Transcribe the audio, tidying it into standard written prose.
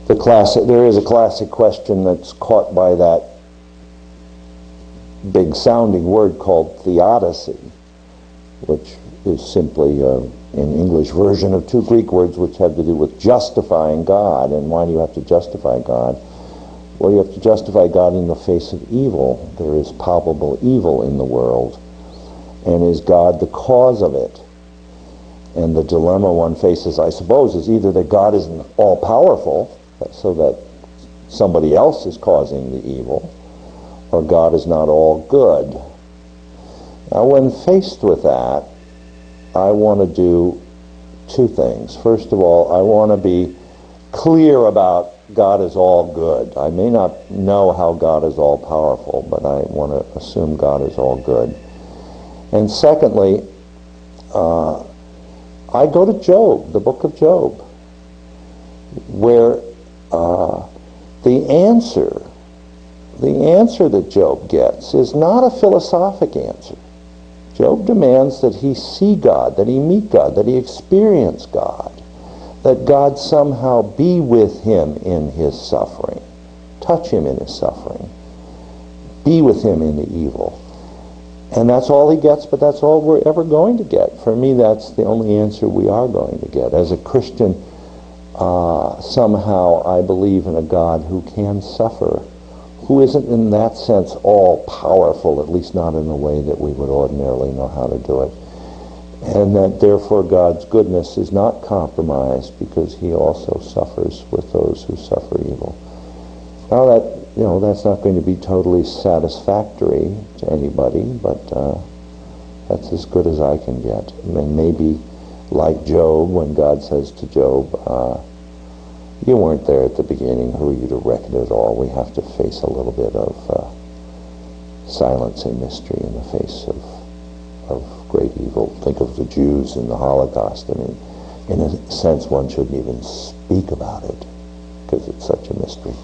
There is a classic question that's caught by that big sounding word called theodicy, which is simply an English version of two Greek words which have to do with justifying God. And why do you have to justify God? Well, you have to justify God in the face of evil. There is palpable evil in the world. And is God the cause of it? And the dilemma one faces, I suppose, is either that God isn't all-powerful, so that somebody else is causing the evil, or God is not all good. Now, when faced with that, I want to do two things. First of all, I want to be clear about God is all good. I may not know how God is all powerful, but I want to assume God is all good. And secondly, I go to Job, the book of Job, where the answer that Job gets is not a philosophic answer. Job demands that he see God, that he meet God, that he experience God, that God somehow be with him in his suffering, touch him in his suffering, be with him in the evil. And that's all he gets, but that's all we're ever going to get. For me, that's the only answer we are going to get. As a Christian, somehow I believe in a God who can suffer, who isn't in that sense all-powerful, at least not in the way that we would ordinarily know how to do it. And that therefore God's goodness is not compromised because he also suffers with those who suffer evil. Now that's not going to be totally satisfactory to anybody, but that's as good as I can get. And maybe like Job, when God says to Job, you weren't there at the beginning, who are you to reckon it all? We have to face a little bit of silence and mystery in the face of great evil. Think of the Jews in the Holocaust. I mean, in a sense, one shouldn't even speak about it because it's such a mystery.